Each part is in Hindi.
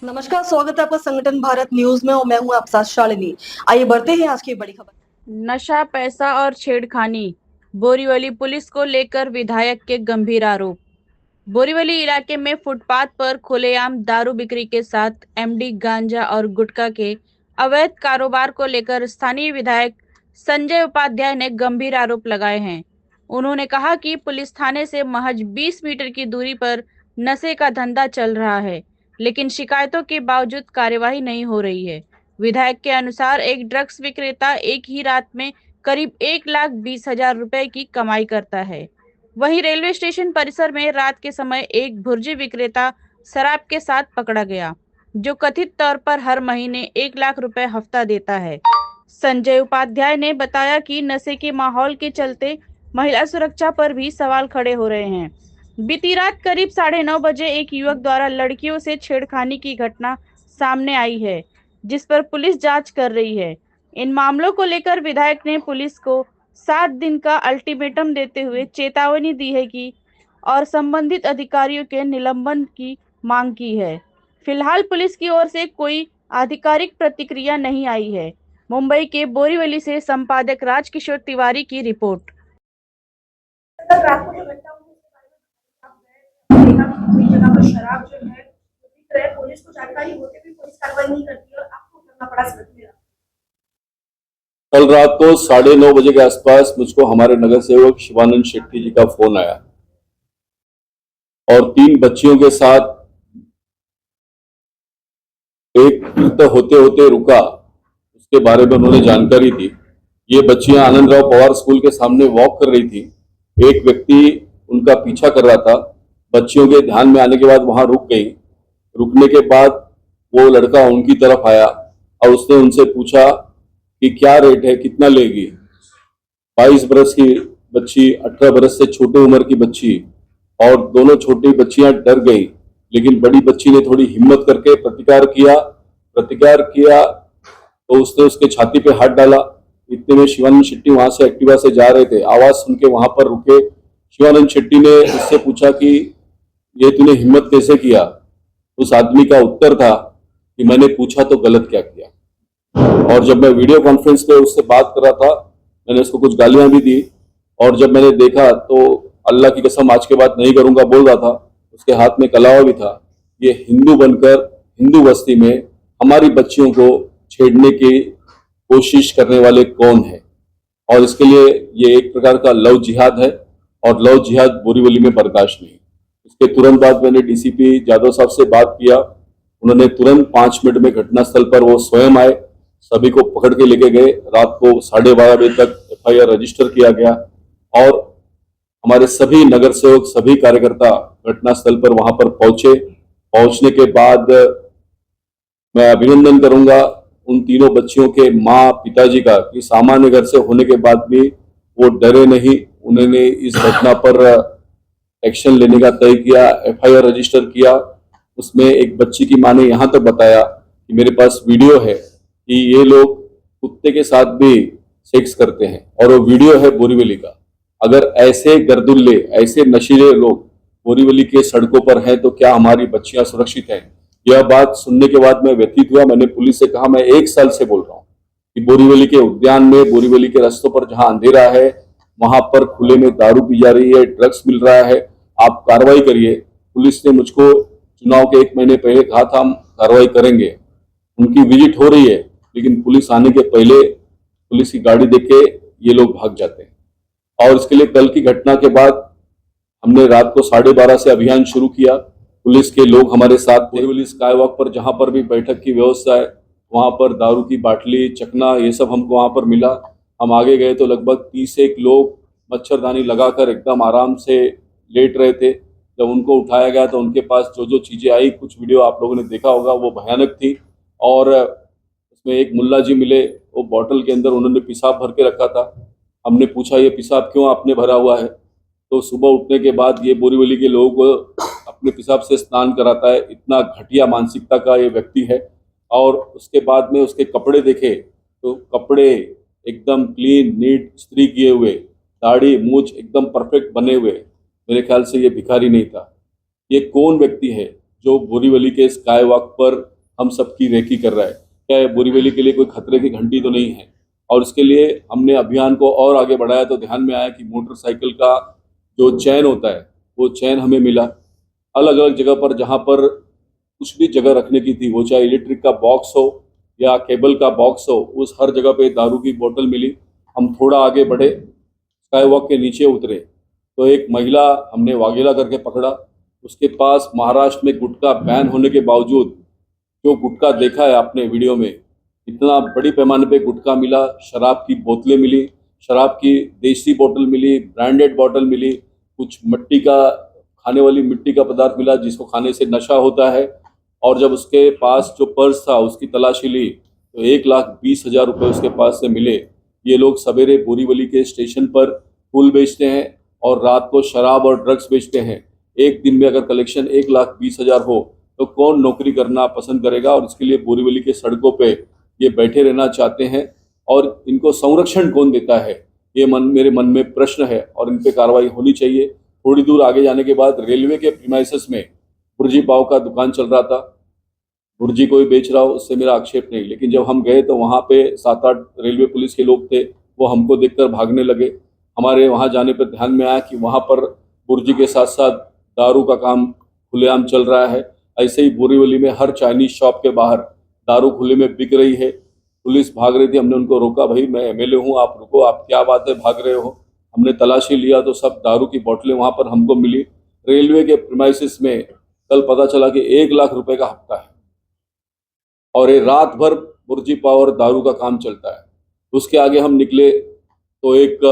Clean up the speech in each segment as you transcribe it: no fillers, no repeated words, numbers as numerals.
नमस्कार, स्वागत है आपका संगठन भारत न्यूज में और मैं हूं आपके साथ शालिनी। आइए बढ़ते हैं आज की बड़ी खबर। नशा, पैसा और छेड़खानी, बोरीवली पुलिस को लेकर विधायक के गंभीर आरोप। बोरीवली इलाके में फुटपाथ पर खुलेआम दारू बिक्री के साथ एमडी गांजा और गुटखा के अवैध कारोबार को लेकर स्थानीय विधायक संजय उपाध्याय ने गंभीर आरोप लगाए हैं। उन्होंने कहा कि पुलिस थाने से महज 20 मीटर की दूरी पर नशे का धंधा चल रहा है, लेकिन शिकायतों के बावजूद कार्यवाही नहीं हो रही है। विधायक के अनुसार एक ड्रग्स विक्रेता एक ही रात में करीब 1,20,000 रुपए की कमाई करता है। वहीं रेलवे स्टेशन परिसर में रात के समय एक भुर्जी विक्रेता शराब के साथ पकड़ा गया, जो कथित तौर पर हर महीने 1,00,000 रुपए हफ्ता देता है। संजय उपाध्याय ने बताया कि नशे के माहौल के चलते महिला सुरक्षा पर भी सवाल खड़े हो रहे हैं। बीती रात करीब 9:30 बजे एक युवक द्वारा लड़कियों से छेड़खानी की घटना सामने आई है, जिस पर पुलिस जांच कर रही है। इन मामलों को लेकर विधायक ने पुलिस को 7 दिन का अल्टीमेटम देते हुए चेतावनी दी है कि और संबंधित अधिकारियों के निलंबन की मांग की है। फिलहाल पुलिस की ओर से कोई आधिकारिक प्रतिक्रिया नहीं आई है। मुंबई के बोरीवली से संपादक राजकिशोर तिवारी की रिपोर्ट। कल रात को जो घटना हुई उसके बारे में आप देखा कि कई जगह पर शराब जो है बिक रहा है, पुलिस को जानकारी होते भी पुलिस कार्रवाई नहीं करती और आपको करना पड़ा सड़क में। कल रात को 9:30 बजे के आसपास मुझको हमारे नगर सेवक शिवानंद शेट्टी जी का फोन आया और 3 बच्चियों के साथ एक नृत्य होते होते रुका, उसके बारे में उन्होंने जानकारी दी। ये बच्चियां आनंदराव पवार स्कूल के सामने वॉक कर रही थी। एक व्यक्ति उनका पीछा कर रहा था। बच्चियों के ध्यान में आने के बाद वहां रुक गई। रुकने के बाद वो लड़का उनकी तरफ आया और उसने उनसे पूछा कि क्या रेट है, कितना लेगी। 22 बरस की बच्ची, 18 बरस से छोटे उम्र की बच्ची, और दोनों छोटी बच्चियां डर गई, लेकिन बड़ी बच्ची ने थोड़ी हिम्मत करके प्रतिकार किया तो उसने उसके छाती पे हाथ डाला। इतने में शिवानंद शेट्टी वहां से एक्टिवा से जा रहे थे, आवाज सुन के वहां पर रुके। शिवानंद शेट्टी ने उससे पूछा कि ये तूने हिम्मत कैसे किया। उस आदमी का उत्तर था कि मैंने पूछा तो गलत क्या किया। और जब मैं वीडियो कॉन्फ्रेंस पे उससे बात कर रहा था, मैंने उसको कुछ गालियां भी दी, और जब मैंने देखा तो अल्लाह की कसम आज के बाद नहीं करूंगा बोल रहा था। उसके हाथ में कलावा भी था। ये हिंदू बनकर हिंदू बस्ती में हमारी बच्चियों को छेड़ने की कोशिश करने वाले कौन है? और इसके लिए ये एक प्रकार का लव जिहाद है, और लव जिहाद बोरीवली में बर्दाश्त नहीं। इसके तुरंत बाद मैंने डीसीपी जादव साहब से बात किया। उन्होंने तुरंत 5 मिनट में घटनास्थल पर वो स्वयं आए, सभी को पकड़ के लेके गए। रात को 12:30 बजे तक एफआईआर रजिस्टर किया गया और हमारे सभी नगर सेवक, सभी कार्यकर्ता घटनास्थल पर वहां पर पहुंचे। पहुंचने के बाद मैं अभिनंदन करूंगा उन तीनों बच्चियों के माँ पिताजी का कि सामान्य घर से होने के बाद भी वो डरे नहीं। उन्होंने इस घटना पर एक्शन लेने का तय किया, एफआईआर रजिस्टर किया। उसमें एक बच्ची की माँ ने यहाँ तक बताया कि मेरे पास वीडियो है कि ये लोग कुत्ते के साथ भी सेक्स करते हैं, और वो वीडियो है बोरीवली का। अगर ऐसे गर्दुल्ले, ऐसे नशीले लोग बोरीवली के सड़कों पर हैं तो क्या हमारी बच्चियां सुरक्षित हैं? यह बात सुनने के बाद मैं व्यथित हुआ। मैंने पुलिस से कहा, मैं 1 साल से बोल रहा हूँ कि बोरीवली के उद्यान में, बोरीवली के रास्तों पर जहां अंधेरा है वहां पर खुले में दारू पी जा रही है, ड्रग्स मिल रहा है, आप कार्रवाई करिए। पुलिस ने मुझको चुनाव के 1 महीने पहले कहा था हम कार्रवाई करेंगे। उनकी विजिट हो रही है, लेकिन पुलिस आने के पहले पुलिस की गाड़ी देख के ये लोग भाग जाते हैं। और इसके लिए कल की घटना के बाद हमने रात को 12:30 से अभियान शुरू किया। पुलिस के लोग हमारे साथ बोरीवली स्काई वॉक पर जहां पर भी बैठक की व्यवस्था है, वहां पर दारू की बाटली, चकना, ये सब हमको वहां पर मिला। हम आगे गए तो लगभग 30 लोग मच्छरदानी लगाकर एकदम आराम से लेट रहे थे। जब उनको उठाया गया तो उनके पास जो जो चीजें आई, कुछ वीडियो आप लोगों ने देखा होगा, वो भयानक थी। और उसमें एक मुल्ला जी मिले, वो बॉटल के अंदर उन्होंने पेशाब भर के रखा था। हमने पूछा ये पेशाब क्यों आपने भरा हुआ है? तो सुबह उठने के बाद ये बोरीवली के लोगों को अपने पेशाब से स्नान कराता है। इतना घटिया मानसिकता का ये व्यक्ति है। और उसके बाद में उसके कपड़े देखे तो कपड़े एकदम क्लीन नीट इस्त्री किए हुए, दाढ़ी मूछ एकदम परफेक्ट बने हुए। मेरे ख्याल से ये भिखारी नहीं था। ये कौन व्यक्ति है जो बोरीवली के स्काई वॉक पर हम सबकी रेकी कर रहा है। क्या ये बोरीवली के लिए कोई खतरे की घंटी तो नहीं है? और इसके लिए हमने अभियान को और आगे बढ़ाया तो ध्यान में आया कि मोटरसाइकिल का जो चैन होता है वो चैन हमें मिला। अलग अलग जगह पर जहाँ पर कुछ भी जगह रखने की थी, वो चाहे इलेक्ट्रिक का बॉक्स हो या केबल का बॉक्स हो, उस हर जगह पे दारू की बोतल मिली। हम थोड़ा आगे बढ़े, स्काई वॉक के नीचे उतरे तो एक महिला हमने वाघेला करके पकड़ा। उसके पास महाराष्ट्र में गुटखा बैन होने के बावजूद जो गुटखा देखा है आपने वीडियो में, इतना बड़ी पैमाने पे गुटखा मिला। शराब की बोतलें मिली, शराब की देसी बोतल मिली, ब्रांडेड बोतल मिली, कुछ मिट्टी का खाने वाली मिट्टी का पदार्थ मिला जिसको खाने से नशा होता है। और जब उसके पास जो पर्स था उसकी तलाशी ली तो 1,20,000 रुपये उसके पास से मिले। ये लोग सवेरे बोरीवली के स्टेशन पर फूल बेचते हैं और रात को शराब और ड्रग्स बेचते हैं। एक दिन में अगर कलेक्शन 1,20,000 हो तो कौन नौकरी करना पसंद करेगा? और इसके लिए बोरीवली के सड़कों पे ये बैठे रहना चाहते हैं और इनको संरक्षण कौन देता है? ये मेरे मन में प्रश्न है और इन पे कार्रवाई होनी चाहिए। थोड़ी दूर आगे जाने के बाद रेलवे के प्रीमाइसेस में भुर्जी पाव का दुकान चल रहा था। भुर्जी कोई बेच रहा हो उससे मेरा आक्षेप नहीं, लेकिन जब हम गए तो वहाँ पे 7-8 रेलवे पुलिस के लोग थे, वो हमको देखकर भागने लगे। हमारे वहाँ जाने पर ध्यान में आया कि वहाँ पर भुर्जी के साथ साथ दारू का काम खुलेआम चल रहा है। ऐसे ही बोरीवली में हर चाइनीज शॉप के बाहर दारू खुले में बिक रही है। पुलिस भाग रही थी, हमने उनको रोका, भाई मैं एमएलए हूँ, आप रुको, आप क्या बात है भाग रहे हो? हमने तलाशी लिया तो सब दारू की बोतलें वहाँ पर हमको मिली। रेलवे के प्रीमाइसेस में कल पता चला कि 1,00,000 रुपए का हफ्ता है और ये रात भर भुर्जी पाव और दारू का काम चलता है। उसके आगे हम निकले तो एक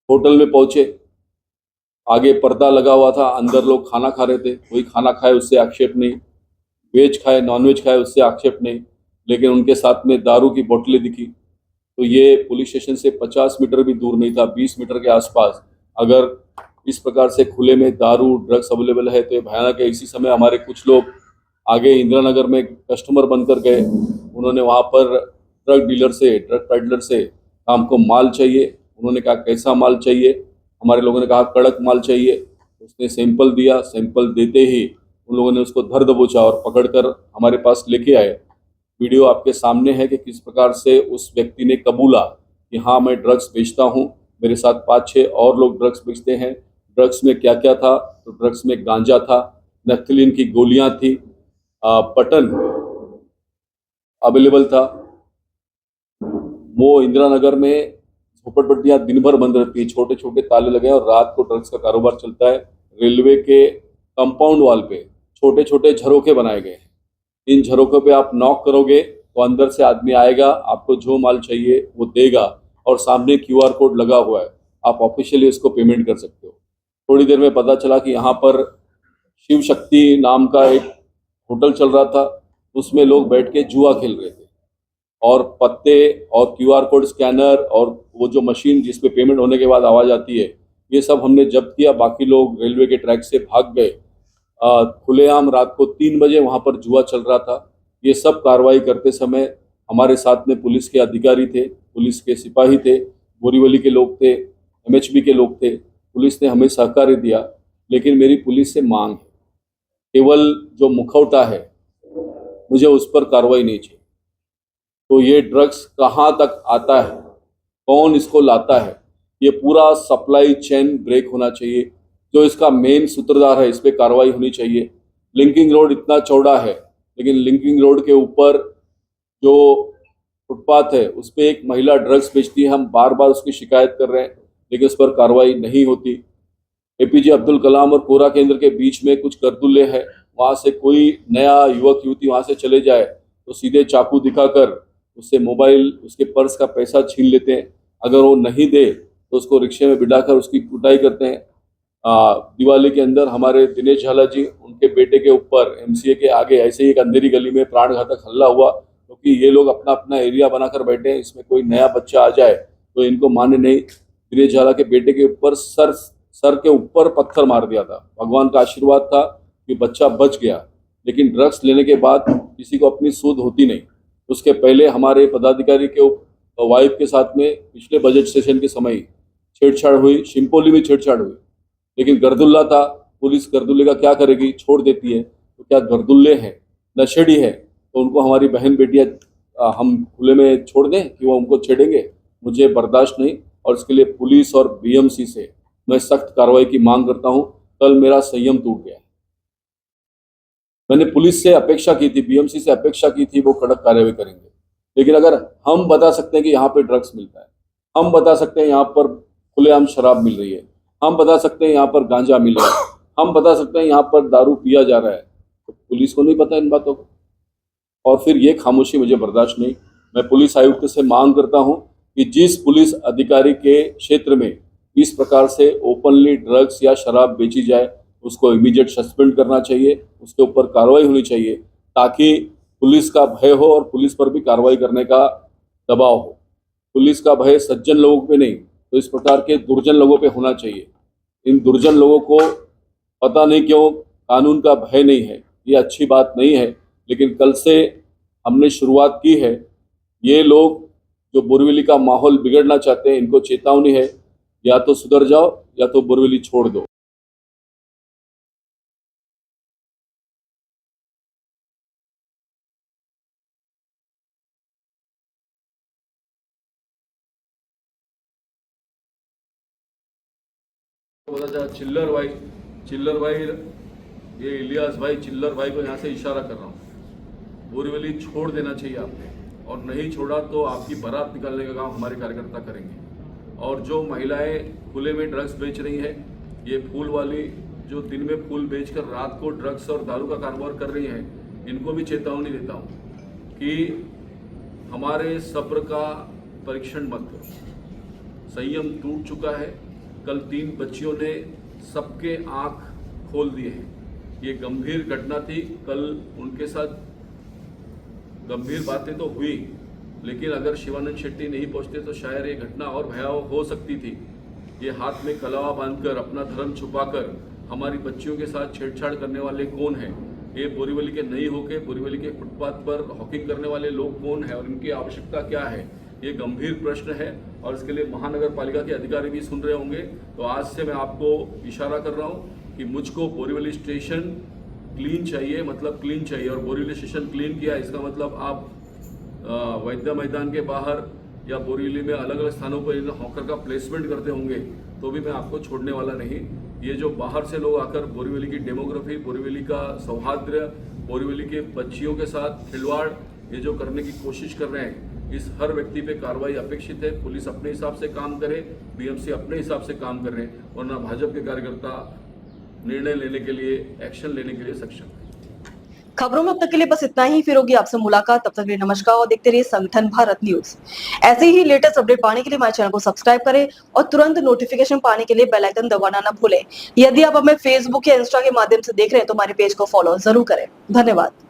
होटल में पहुंचे, आगे पर्दा लगा हुआ था, अंदर लोग खाना खा रहे थे। कोई खाना खाए उससे आक्षेप नहीं, वेज खाए नॉनवेज खाए उससे आक्षेप नहीं, लेकिन उनके साथ में दारू की बोतलें दिखी। तो ये पुलिस स्टेशन से 50 मीटर भी दूर नहीं था, 20 मीटर के आसपास। अगर इस प्रकार से खुले में दारू ड्रग्स अवेलेबल है तो ये भयानक है। इसी समय हमारे कुछ लोग आगे इंदिरा नगर में कस्टमर बनकर गए। उन्होंने वहाँ पर ड्रग डीलर से, ड्रग पेडलर से हमको माल चाहिए। उन्होंने कहा कैसा माल चाहिए? हमारे लोगों ने कहा कड़क माल चाहिए। उसने सैंपल दिया, सैंपल देते ही उन लोगों ने उसको धर दबोचा और पकड़कर हमारे पास लेके आए। वीडियो आपके सामने है कि किस प्रकार से उस व्यक्ति ने कबूला कि हाँ मैं ड्रग्स बेचता हूँ, मेरे साथ 5-6 और लोग ड्रग्स बेचते हैं। ड्रग्स में क्या क्या था? तो ड्रग्स में गांजा था, नैफ्थलीन की गोलियां थी, बटन अवेलेबल था। वो इंदिरा नगर में झोपड़पट्टियां दिन भर बंद रहती है, छोटे छोटे ताले लगे हैं और रात को ड्रग्स का कारोबार चलता है। रेलवे के कंपाउंड वॉल पे छोटे छोटे झरोखे बनाए गए हैं। इन झरोखों पे आप नॉक करोगे तो अंदर से आदमी आएगा, आपको जो माल चाहिए वो देगा और सामने QR कोड लगा हुआ है, आप ऑफिशियली उसको पेमेंट कर सकते हो। थोड़ी देर में पता चला कि यहाँ पर शिव शक्ति नाम का एक होटल चल रहा था, उसमें लोग बैठ के जुआ खेल रहे थे और पत्ते और QR कोड स्कैनर और वो जो मशीन जिस पे पेमेंट होने के बाद आवाज़ आती है, ये सब हमने जब्त किया। बाकी लोग रेलवे के ट्रैक से भाग गए। खुलेआम रात को 3 बजे वहाँ पर जुआ चल रहा था। ये सब कार्रवाई करते समय हमारे साथ में पुलिस के अधिकारी थे, पुलिस के सिपाही थे, बोरीवली के लोग थे, MHB के लोग थे। पुलिस ने हमें सहकार्य दिया, लेकिन मेरी पुलिस से मांग है, केवल जो मुखौटा है मुझे उस पर कार्रवाई नहीं चाहिए। तो ये ड्रग्स कहाँ तक आता है, कौन इसको लाता है, ये पूरा सप्लाई चेन ब्रेक होना चाहिए। जो इसका मेन सूत्रधार है, इस पर कार्रवाई होनी चाहिए। लिंकिंग रोड इतना चौड़ा है, लेकिन लिंकिंग रोड के ऊपर जो फुटपाथ है उस पर एक महिला ड्रग्स बेचती है। हम बार बार उसकी शिकायत कर रहे हैं, लेकिन उस पर कार्रवाई नहीं होती। APJ अब्दुल कलाम और कोरा केंद्र के बीच में कुछ गर्दुल्ले हैं, वहाँ से कोई नया युवक युवती वहाँ से चले जाए तो सीधे चाकू दिखाकर उससे मोबाइल, उसके पर्स का पैसा छीन लेते हैं। अगर वो नहीं दे तो उसको रिक्शे में बिठाकर उसकी कुटाई करते हैं। दिवाली के अंदर हमारे दिनेश झाला जी, उनके बेटे के ऊपर MCA के आगे ऐसे ही एक अंधेरी गली में प्राणघातक हमला हुआ, क्योंकि ये लोग अपना अपना एरिया बनाकर बैठे हैं। इसमें कोई नया बच्चा आ जाए तो इनको मान्य नहीं। दिनेश झाला के बेटे के ऊपर सर के ऊपर पत्थर मार दिया था। भगवान का आशीर्वाद था कि बच्चा बच गया, लेकिन ड्रग्स लेने के बाद किसी को अपनी सूध होती नहीं। उसके पहले हमारे पदाधिकारी के वाइफ के साथ में पिछले बजट सेशन के समय छेड़छाड़ हुई, शिंपोली में छेड़छाड़ हुई, लेकिन गर्दुल्ला था पुलिस गर्दुल्ले का क्या करेगी, छोड़ देती है। तो क्या गर्दुल्ले हैं, नशेड़ी है, तो उनको हमारी बहन बेटियां हम खुले में छोड़ दें कि वो उनको छेड़ेंगे? मुझे बर्दाश्त नहीं, और इसके लिए पुलिस और बीएमसी से मैं सख्त कार्रवाई की मांग करता हूं। कल मेरा संयम टूट गया। मैंने पुलिस से अपेक्षा की थी, बीएमसी से अपेक्षा की थी वो कड़क कार्रवाई करेंगे, लेकिन अगर हम बता सकते हैं कि यहाँ पे ड्रग्स मिलता है, हम बता सकते हैं यहाँ पर खुलेआम शराब मिल रही है, हम बता सकते हैं यहाँ पर गांजा मिल रहा है, हम बता सकते हैं यहाँ पर दारू पिया जा रहा है, तो पुलिस को नहीं पता इन बातों को, और फिर ये खामोशी मुझे बर्दाश्त नहीं। मैं पुलिस आयुक्त से मांग करता हूँ कि जिस पुलिस अधिकारी के क्षेत्र में इस प्रकार से ओपनली ड्रग्स या शराब बेची जाए उसको इमीडिएट सस्पेंड करना चाहिए, उसके ऊपर कार्रवाई होनी चाहिए, ताकि पुलिस का भय हो और पुलिस पर भी कार्रवाई करने का दबाव हो। पुलिस का भय सज्जन लोगों पे नहीं, तो इस प्रकार के दुर्जन लोगों पे होना चाहिए। इन दुर्जन लोगों को पता नहीं क्यों कानून का भय नहीं है, ये अच्छी बात नहीं है, लेकिन कल से हमने शुरुआत की है। ये लोग जो बोरीवली का माहौल बिगड़ना चाहते हैं, इनको चेतावनी है, या तो सुधर जाओ या तो बोरीवली छोड़ दो। चिल्लर भाई ये इलियास भाई, चिल्लर भाई को यहाँ से इशारा कर रहा हूँ, बोरीवली छोड़ देना चाहिए आपने, और नहीं छोड़ा तो आपकी बारात निकालने का काम हमारे कार्यकर्ता करेंगे। और जो महिलाएं खुले में ड्रग्स बेच रही हैं, ये फूल वाली जो दिन में फूल बेचकर रात को ड्रग्स और दारू का कारोबार कर रही हैं, इनको भी चेतावनी देता हूँ कि हमारे सब्र का परीक्षण मत करो। संयम टूट चुका है। कल 3 बच्चियों ने सबके आंख खोल दिए हैं। ये गंभीर घटना थी, कल उनके साथ गंभीर बातें तो हुई, लेकिन अगर शिवानंद शेट्टी नहीं पहुंचते तो शायद ये घटना और भयावह हो सकती थी। ये हाथ में कलावा बांधकर अपना धर्म छुपाकर हमारी बच्चियों के साथ छेड़छाड़ करने वाले कौन हैं? ये बोरीवली के नहीं होके बोरीवली के फुटपाथ पर हॉकिंग करने वाले लोग कौन हैं और इनकी आवश्यकता क्या है? ये गंभीर प्रश्न है, और इसके लिए महानगर पालिका के अधिकारी भी सुन रहे होंगे। तो आज से मैं आपको इशारा कर रहा हूँ कि मुझको बोरीवली स्टेशन क्लीन चाहिए, मतलब क्लीन चाहिए, और बोरीवली स्टेशन क्लीन किया इसका मतलब आप वैद्य मैदान के बाहर या बोरीवली में अलग अलग स्थानों पर इन हॉकर का प्लेसमेंट करते होंगे, तो भी मैं आपको छोड़ने वाला नहीं। ये जो बाहर से लोग आकर बोरीवली की डेमोग्राफी, बोरीवली का सौहार्द्य, बोरीवली के बच्चियों के साथ खिलवाड़ ये जो करने की कोशिश कर रहे हैं, इस हर व्यक्ति पे कार्रवाई अपेक्षित है। पुलिस अपने हिसाब से काम करे, बीएमसी अपने हिसाब से काम कर रहे हैं, वरना भाजपा के कार्यकर्ता निर्णय लेने के लिए, एक्शन लेने के लिए सक्षम है। खबरों में अब तक के लिए बस इतना ही। फिर होगी आपसे मुलाकात, तब तक के लिए नमस्कार और देखते रहिए संगठन भारत न्यूज। ऐसे ही लेटेस्ट अपडेट पाने के लिए हमारे चैनल को सब्सक्राइब करें और तुरंत नोटिफिकेशन पाने के लिए बेल आइकन दबाना ना भूलें। यदि आप हमें फेसबुक या इंस्टा के माध्यम से देख रहे हैं तो हमारे पेज को फॉलो जरूर करें। धन्यवाद।